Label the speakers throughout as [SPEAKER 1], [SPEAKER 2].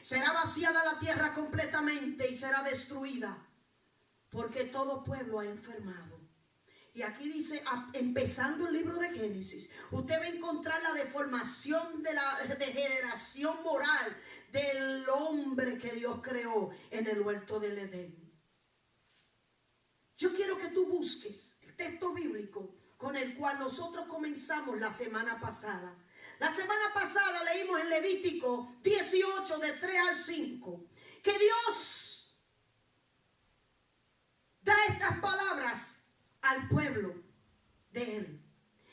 [SPEAKER 1] será vaciada la tierra completamente y será destruida, porque todo pueblo ha enfermado. Y aquí dice, empezando el libro de Génesis, usted va a encontrar la deformación de la degeneración moral del hombre que Dios creó en el huerto del Edén. Yo quiero que tú busques el texto bíblico con el cual nosotros comenzamos la semana pasada. La semana pasada leímos en Levítico 18 de 3 al 5 que Dios da estas palabras al pueblo de él.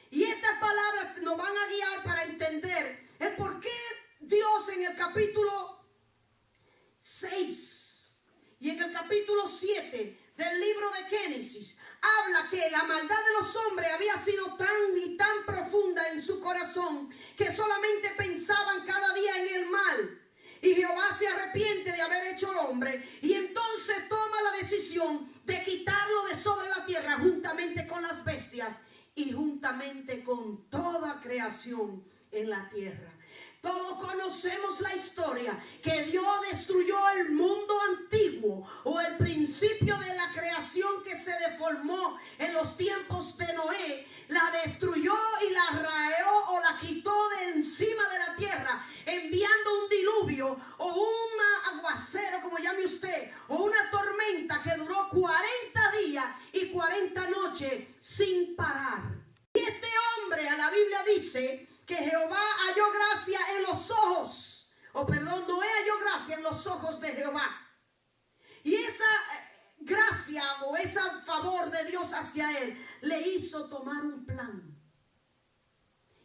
[SPEAKER 1] Y estas palabras nos van a guiar para entender el por qué Dios en el capítulo 6 y en el capítulo 7 del libro de Génesis habla que la maldad de los hombres había sido tan y tan profunda en su corazón que solamente pensaban cada día en el mal. Y Jehová se arrepiente de haber hecho al hombre y entonces toma la decisión de quitarlo de sobre la tierra juntamente con las bestias y juntamente con toda creación en la tierra. Todos conocemos la historia que Dios destruyó el mundo antiguo o el principio de la creación que se deformó en los tiempos de Noé. La destruyó y la raeó o la quitó de encima de la tierra, enviando un diluvio o un aguacero, como llame usted, o una tormenta que duró 40 días y 40 noches sin parar. Y este hombre, a la Biblia dice que Jehová halló gracia en los ojos, Noé halló gracia en los ojos de Jehová. Y esa gracia o ese favor de Dios hacia él le hizo tomar un plan.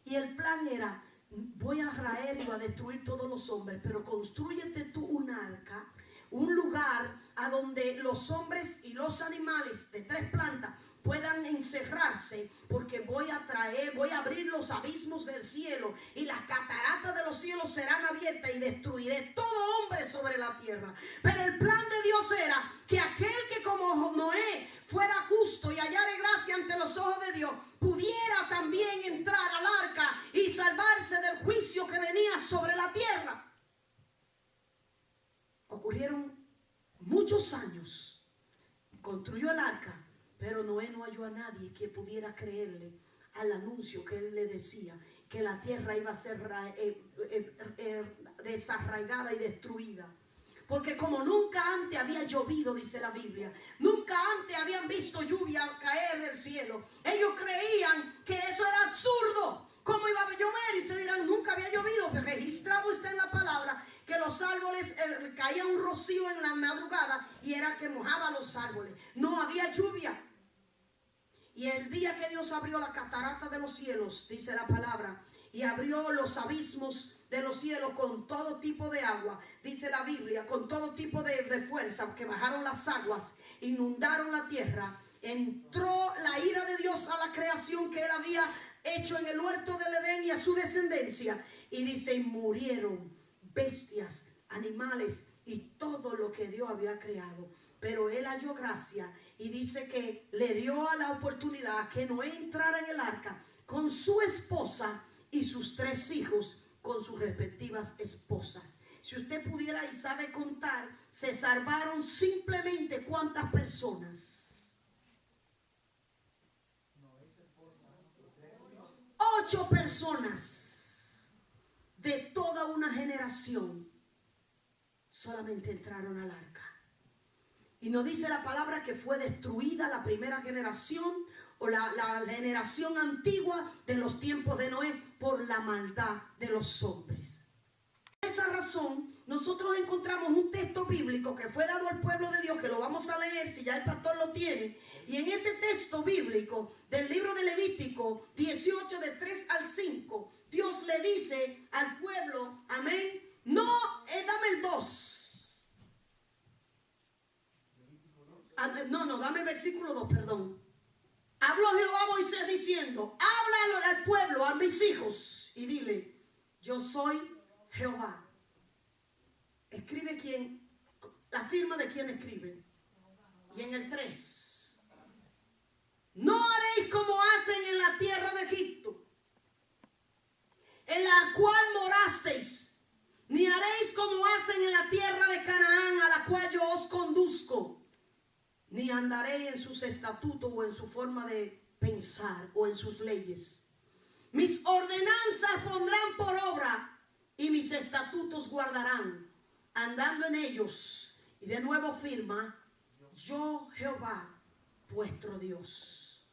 [SPEAKER 1] Y el plan era, voy a raer y voy a destruir todos los hombres, pero constrúyete tú un arca, un lugar a donde los hombres y los animales de 3 plantas puedan encerrarse, porque voy a abrir los abismos del cielo y las cataratas de los cielos serán abiertas y destruiré todo hombre sobre la tierra. Pero el plan de Dios era que aquel que como Noé fuera justo y hallare gracia ante los ojos de Dios, pudiera también entrar al arca y salvarse del juicio que venía sobre la tierra. Ocurrieron muchos años, construyó el arca, pero Noé no halló a nadie que pudiera creerle al anuncio que él le decía, que la tierra iba a ser desarraigada y destruida. Porque como nunca antes había llovido, dice la Biblia, nunca antes habían visto lluvia caer del cielo, ellos creían que eso era absurdo. ¿Cómo iba a llover? Y ustedes dirán, nunca había llovido, pero registrado está en la palabra que los árboles, caía un rocío en la madrugada y era que mojaba los árboles. No había lluvia. Y el día que Dios abrió la catarata de los cielos, dice la palabra, y abrió los abismos de los cielos con todo tipo de agua, dice la Biblia, con todo tipo de fuerza, que bajaron las aguas, inundaron la tierra, entró la ira de Dios a la creación que él había hecho en el huerto del Edén y a su descendencia. Y dice, y murieron bestias, animales y todo lo que Dios había creado. Pero él halló gracia y dice que le dio a la oportunidad que Noé entrara en el arca con su esposa y sus 3 hijos con sus respectivas esposas. Si usted pudiera y sabe contar, se salvaron simplemente ¿cuántas personas? 8 personas de toda una generación solamente entraron al arca. Y nos dice la palabra que fue destruida la primera generación o la generación antigua de los tiempos de Noé por la maldad de los hombres. Por esa razón, nosotros encontramos un texto bíblico que fue dado al pueblo de Dios, que lo vamos a leer si ya el pastor lo tiene. Y en ese texto bíblico del libro de Levítico 18 de 3 al 5, Dios le dice al pueblo, amén, no, dame el 2. Dame el versículo 2, perdón. Habló Jehová a Moisés diciendo, háblalo al pueblo, a mis hijos, y dile, yo soy Jehová. Escribe quién, la firma de quien escribe. Y en el 3, no haréis como hacen en la tierra de Egipto, en la cual morasteis, ni haréis como hacen en la tierra de Canaán, a la cual yo os conduzco, ni andaré en sus estatutos o en su forma de pensar o en sus leyes. Mis ordenanzas pondrán por obra y mis estatutos guardarán, andando en ellos. Y de nuevo firma: yo Jehová, vuestro Dios.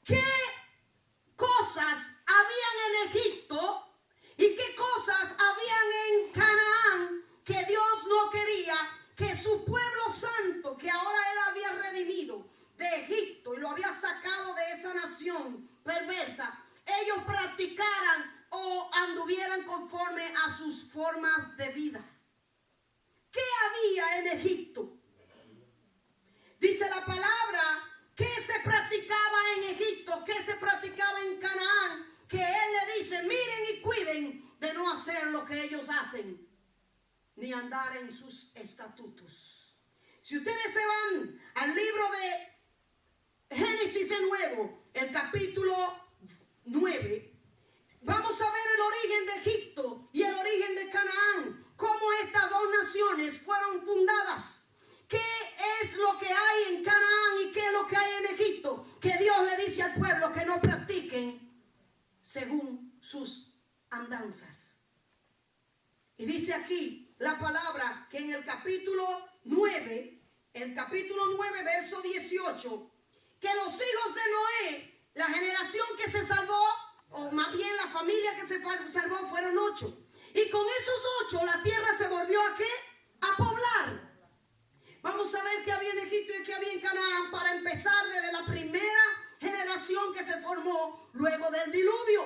[SPEAKER 1] ¿Qué cosas habían en Egipto y qué cosas habían en Canaán que Dios no quería que su pueblo santo, que ahora él había redimido de Egipto y lo había sacado de esa nación perversa, ellos practicaran o anduvieran conforme a sus formas de vida? ¿Qué había en Egipto? Dice la palabra que se practicaba en Egipto, que se practicaba en Canaán, que él le dice: miren y cuiden de no hacer lo que ellos hacen, ni andar en sus estatutos. Si ustedes se van al libro de Génesis de nuevo, el capítulo 9, vamos a ver el origen de Egipto y el origen de Canaán, cómo estas dos naciones fueron fundadas. ¿Qué es lo que hay en Canaán y qué es lo que hay en Egipto? Que Dios le dice al pueblo que no practiquen según sus andanzas. Y dice aquí la palabra que en el capítulo 9, verso 18, que los hijos de Noé, la generación que se salvó, o más bien la familia que se salvó, fueron 8. Y con esos 8 la tierra se volvió ¿a qué? A poblar. Vamos a ver qué había en Egipto y qué había en Canaán para empezar desde la primera generación que se formó luego del diluvio.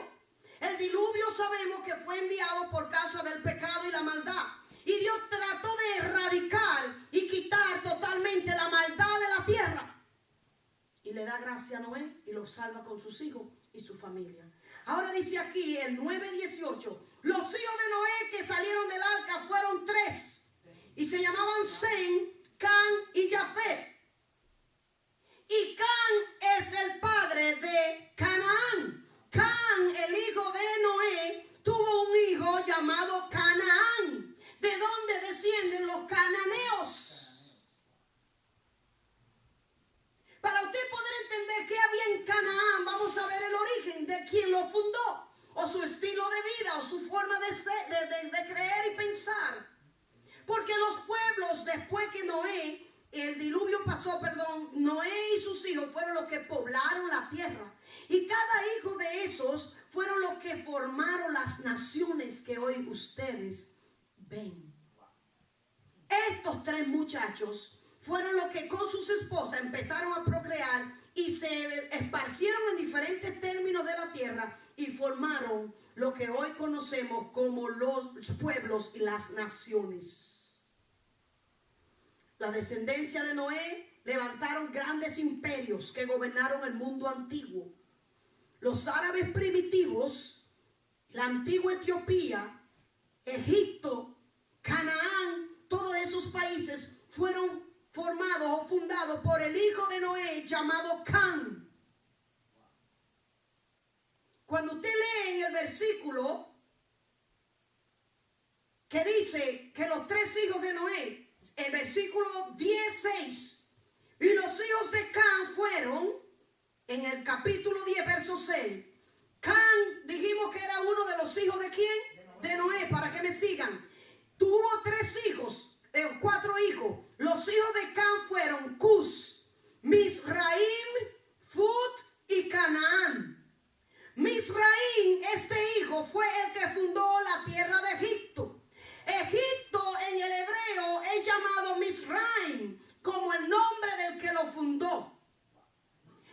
[SPEAKER 1] El diluvio sabemos que fue enviado por causa del pecado y la maldad. Y Dios trató de erradicar y quitar totalmente la maldad de la tierra. Y le da gracia a Noé y lo salva con sus hijos y su familia. Ahora dice aquí el 9:18. Los hijos de Noé que salieron del arca fueron 3. Y se llamaban Sem, Can y Jafet. Y Can es el padre de Canaán. Can, el hijo de Noé, tuvo un hijo llamado Canaán, de donde descienden los cananeos. Para usted poder entender qué había en Canaán, vamos a ver el origen de quién lo fundó, o su estilo de vida, o su forma de ser, de creer y pensar. Porque los pueblos, después que el diluvio pasó, Noé y sus hijos fueron los que poblaron la tierra. Y cada hijo de esos fueron los que formaron las naciones que hoy ustedes ven. Estos 3 muchachos fueron los que con sus esposas empezaron a procrear y se esparcieron en diferentes términos de la tierra y formaron lo que hoy conocemos como los pueblos y las naciones. La descendencia de Noé levantaron grandes imperios que gobernaron el mundo antiguo. Los árabes primitivos, la antigua Etiopía, Egipto, Canaán, todos esos países fueron formados o fundados por el hijo de Noé llamado Can. Cuando usted lee en el versículo que dice que los 3 hijos de Noé, el versículo 16, y los hijos de Can fueron, en el capítulo 10, verso 6, Can, dijimos que era uno de los hijos de ¿quién? De Noé, para que me sigan. Tuvo 4 hijos. Los hijos de Can fueron Cus, Misraim, Fut y Canaán. Misraim, este hijo, fue el que fundó la tierra de Egipto. Egipto en el hebreo es llamado Misraim, como el nombre del que lo fundó.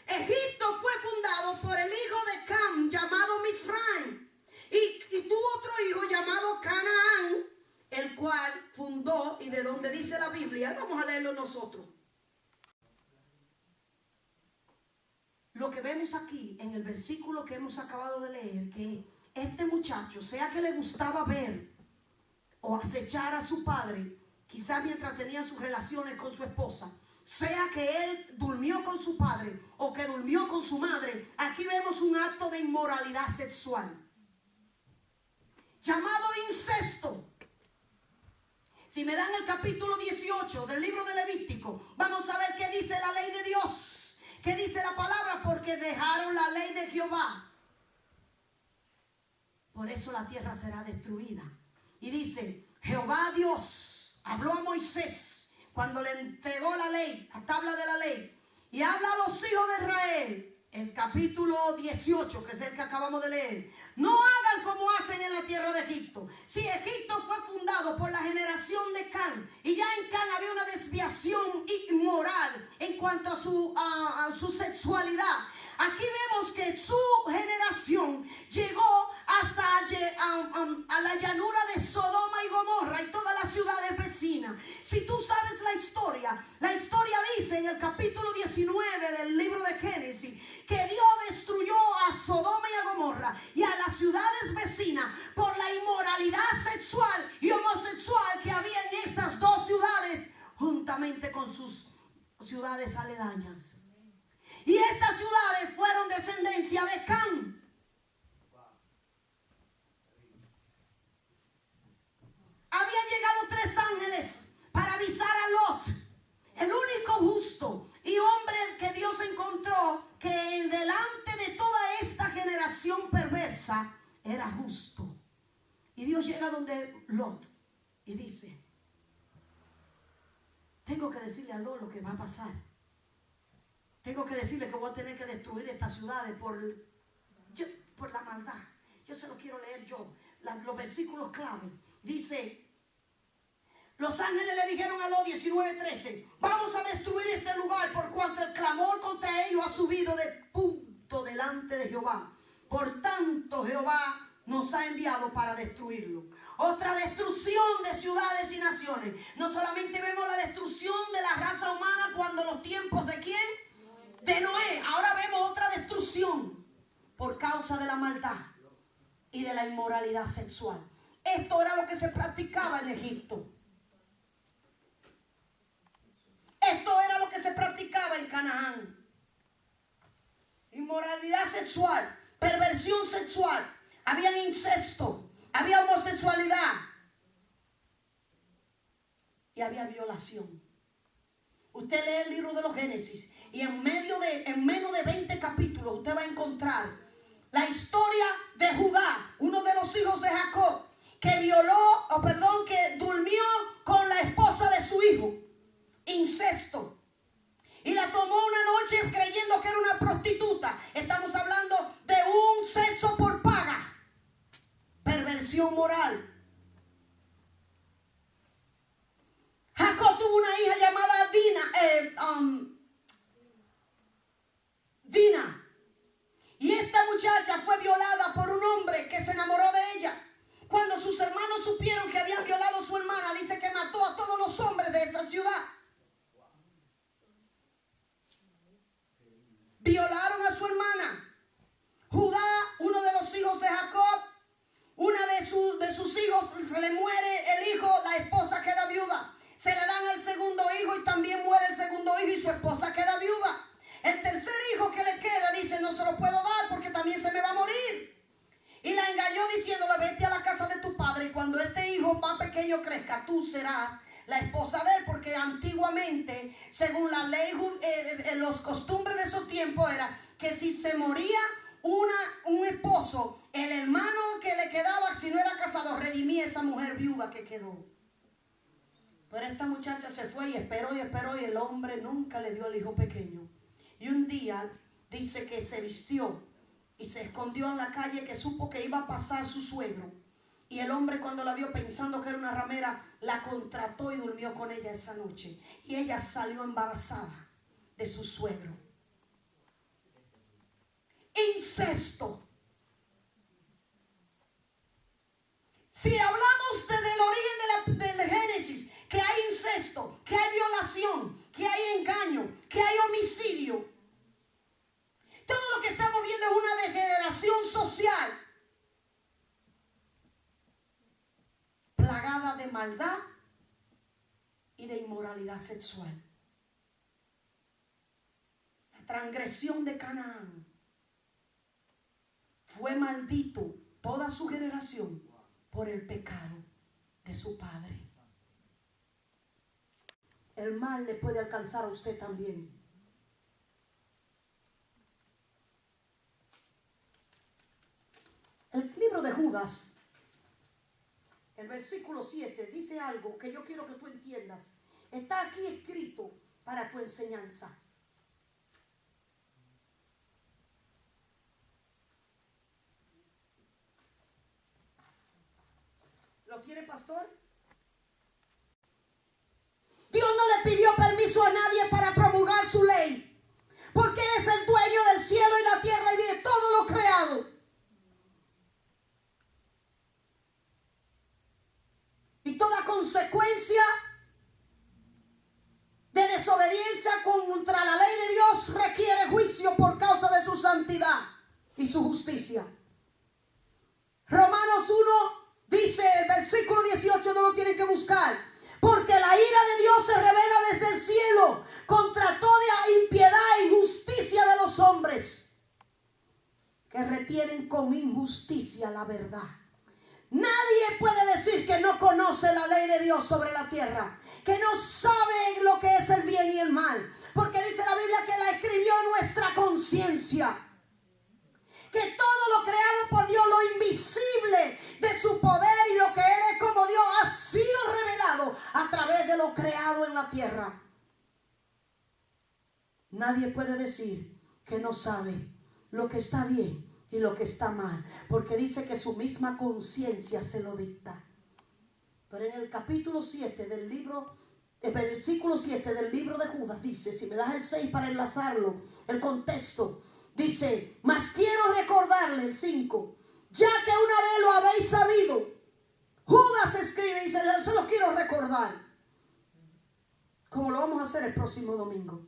[SPEAKER 1] Egipto fue fundado por el hijo de Cam, llamado Misraim, y tuvo otro hijo llamado Canaán, el cual fundó, y de donde dice la Biblia, vamos a leerlo nosotros. Lo que vemos aquí en el versículo que hemos acabado de leer, que este muchacho, sea que le gustaba ver o acechar a su padre, quizás mientras tenía sus relaciones con su esposa, sea que él durmió con su padre o que durmió con su madre, aquí vemos un acto de inmoralidad sexual llamado incesto. Si me dan el capítulo 18 del libro de Levítico, vamos a ver qué dice la ley de Dios. ¿Qué dice la palabra? Porque dejaron la ley de Jehová. Por eso la tierra será destruida. Y dice, Jehová Dios habló a Moisés cuando le entregó la ley, la tabla de la ley. Y habla a los hijos de Israel. El capítulo 18, que es el que acabamos de leer. No hagan como hacen en la tierra de Egipto. Si Egipto fue fundado por la generación de Can, y ya en Can había una desviación inmoral en cuanto a su sexualad. Aquí vemos que su generación llegó hasta a la llanura de Sodoma y Gomorra y todas las ciudades vecinas. Si tú sabes la historia dice en el capítulo 19 del libro de Génesis que Dios destruyó a Sodoma y a Gomorra y a las ciudades vecinas por la inmoralidad sexual y homosexual que había en estas dos ciudades juntamente con sus ciudades aledañas. Y estas ciudades fueron descendencia de Can. Habían llegado 3 ángeles para avisar a Lot, el único justo y hombre que Dios encontró, que delante de toda esta generación perversa era justo. Y Dios llega donde Lot y dice, tengo que decirle a Lot lo que va a pasar. Tengo que decirle que voy a tener que destruir estas ciudades por la maldad. Yo se lo quiero leer yo. Los versículos clave. Dice, los ángeles le dijeron a Lot 19:13, vamos a destruir este lugar por cuanto el clamor contra ellos ha subido de punto delante de Jehová. Por tanto Jehová nos ha enviado para destruirlo. Otra destrucción de ciudades y naciones. No solamente vemos la destrucción de la raza humana cuando los tiempos de ¿quién? De Noé. Ahora vemos otra destrucción por causa de la maldad y de la inmoralidad sexual. Esto era lo que se practicaba en Egipto. Esto era lo que se practicaba en Canaán. Inmoralidad sexual, perversión sexual, había incesto, había homosexualidad y había violación. Usted lee el libro de los Génesis y en menos de 20 capítulos usted va a encontrar la historia de Judá, uno de los hijos de Jacob, que durmió con la esposa de su hijo. Incesto. Y la tomó una noche creyendo que era una prostituta. Estamos hablando de un sexo por paga. Perversión moral. Jacob tuvo una hija llamada Dina. Y esta muchacha fue violada por un hombre que se enamoró de ella. Cuando sus hermanos supieron que habían violado a su hermana, dice que mató a todos los hombres de esa ciudad. Violaron a su hermana. Judá, uno de los hijos de Jacob, una de sus hijos, se le muere el hijo, la esposa queda viuda. Se le dan al segundo hijo y también muere el segundo hijo y su esposa queda viuda. El tercer hijo que le queda dice, no se lo puedo dar porque también se me va a morir. Y la engañó diciéndole, vete a la casa de tu padre y cuando este hijo más pequeño crezca, tú serás la esposa de él, porque antiguamente, según la ley, los costumbres de esos tiempos era que si se moría un esposo, el hermano que le quedaba, si no era casado, redimía a esa mujer viuda que quedó. Pero esta muchacha se fue y esperó y el hombre nunca le dio el hijo pequeño. Y un día dice que se vistió y se escondió en la calle, que supo que iba a pasar su suegro. Y el hombre, cuando la vio pensando que era una ramera, la contrató y durmió con ella esa noche. Y ella salió embarazada de su suegro. Incesto. Si hablamos desde el origen del Génesis, que hay incesto, que hay violación, que hay engaño, que hay homicidio, todo lo que estamos viendo es una degeneración social plagada de maldad y de inmoralidad sexual. La transgresión de Canaán. Fue maldito toda su generación por el pecado de su padre. el mal le puede alcanzar a usted también. El libro de Judas, el versículo 7, dice algo que yo quiero que tú entiendas. Está aquí escrito para tu enseñanza. ¿Lo tiene, pastor? Dios no le pidió permiso a nadie para promulgar su ley, porque Él es el dueño del cielo y la tierra y de todo lo creado. Y toda consecuencia de desobediencia contra la ley de Dios requiere juicio por causa de su santidad y su justicia. Romanos 1 dice, el versículo 18, no lo tienen que buscar. Porque la ira de Dios se revela desde el cielo contra toda impiedad e injusticia de los hombres que retienen con injusticia la verdad. Nadie puede decir que no conoce la ley de Dios sobre la tierra, que no sabe lo que es el bien y el mal, porque dice la Biblia que la escribió nuestra conciencia. Que todo lo creado por Dios, lo invisible de su poder y lo que Él es como Dios, ha sido revelado a través de lo creado en la tierra. Nadie puede decir que no sabe lo que está bien y lo que está mal, porque dice que su misma conciencia se lo dicta. Pero en el capítulo 7 del libro, el versículo 7 del libro de Judas dice, si me das el 6 para enlazarlo, el contexto, dice, mas quiero recordarle el 5, ya que una vez lo habéis sabido. Judas escribe y dice, se los quiero recordar. Como lo vamos a hacer el próximo domingo.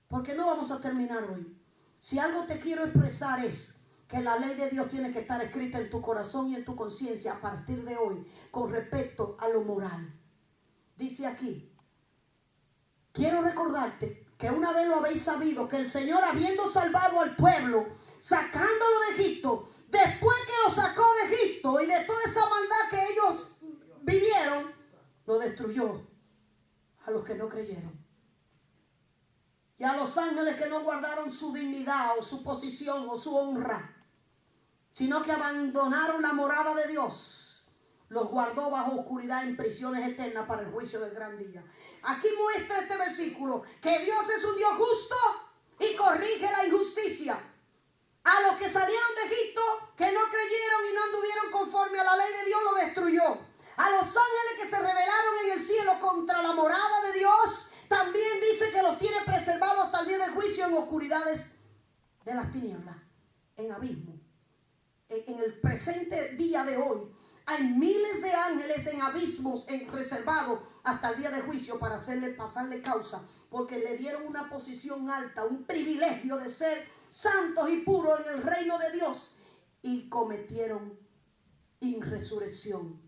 [SPEAKER 1] Porque no vamos a terminar hoy. Si algo te quiero expresar es que la ley de Dios tiene que estar escrita en tu corazón y en tu conciencia a partir de hoy con respecto a lo moral. Dice aquí, quiero recordarte que una vez lo habéis sabido, que el Señor, habiendo salvado al pueblo, sacándolo de Egipto, después que lo sacó de Egipto y de toda esa maldad que ellos vivieron, lo destruyó a los que no creyeron. Y a los ángeles que no guardaron su dignidad o su posición o su honra, sino que abandonaron la morada de Dios, los guardó bajo oscuridad en prisiones eternas para el juicio del gran día. Aquí muestra este versículo que Dios es un Dios justo y corrige la injusticia. A los que salieron de Egipto, que no creyeron y no anduvieron conforme a la ley de Dios, lo destruyó. A los ángeles que se rebelaron en el cielo contra la morada de Dios, también dice que los tiene preservados hasta el día del juicio en oscuridades de las tinieblas, en abismo. En el presente día de hoy hay miles de ángeles en abismos reservados hasta el día de juicio para pasarle causa, porque le dieron una posición alta, un privilegio de ser santos y puros en el reino de Dios y cometieron inresurrección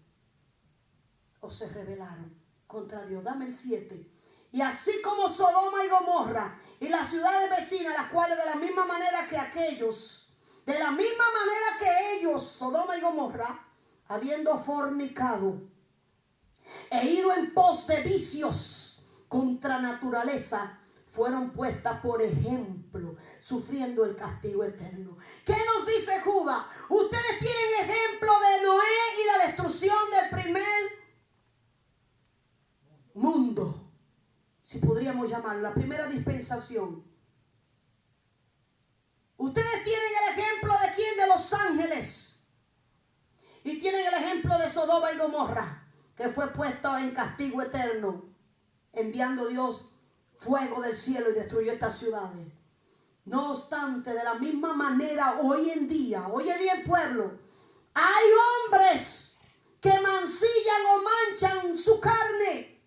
[SPEAKER 1] o se rebelaron contra Dios. Dame el 7. Y así como Sodoma y Gomorra y las ciudades vecinas, las cuales de la misma manera que aquellos, de la misma manera que ellos, Sodoma y Gomorra, habiendo fornicado e ido en pos de vicios contra naturaleza, fueron puestas por ejemplo, sufriendo el castigo eterno. ¿Qué nos dice Judas? Ustedes tienen ejemplo de Noé y la destrucción del primer mundo, si podríamos llamarlo, la primera dispensación. Ustedes tienen el ejemplo de quién, de los ángeles, y tienen el ejemplo de Sodoma y Gomorra, que fue puesto en castigo eterno, enviando Dios fuego del cielo y destruyó estas ciudades. No obstante, de la misma manera, hoy en día, oye bien pueblo, hay hombres que mancillan o manchan su carne,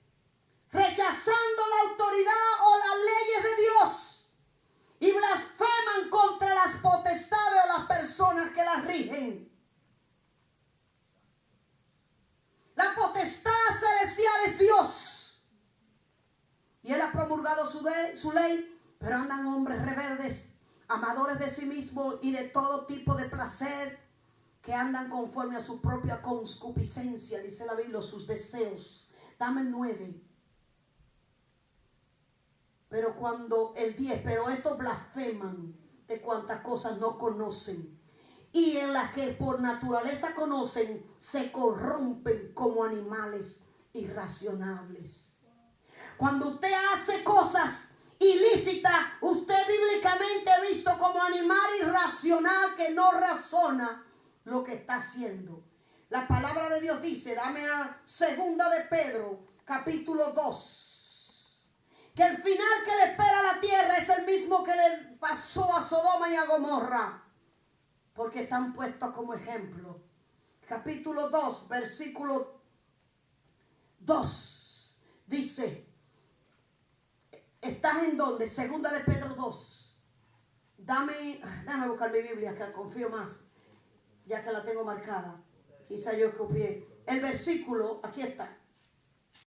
[SPEAKER 1] rechazando la autoridad o las leyes de Dios, y blasfeman contra las potestades o las personas que las rigen. La potestad celestial es Dios, y Él ha promulgado su ley, pero andan hombres rebeldes, amadores de sí mismos y de todo tipo de placer, que andan conforme a su propia concupiscencia, dice la Biblia, sus deseos. Dame el 9. Pero cuando el 10, pero estos blasfeman de cuantas cosas no conocen, y en las que por naturaleza conocen, se corrompen como animales irracionables. Cuando usted hace cosas ilícitas, usted bíblicamente visto como animal irracional que no razona lo que está haciendo. La palabra de Dios dice, dame a 2 de Pedro, capítulo 2, que el final que le espera a la tierra es el mismo que le pasó a Sodoma y a Gomorra, porque están puestos como ejemplo. Capítulo 2, versículo 2, dice, ¿estás en dónde? 2 de Pedro 2. Déjame buscar mi Biblia, que confío más, ya que la tengo marcada. Quizá yo copié. El versículo, aquí está.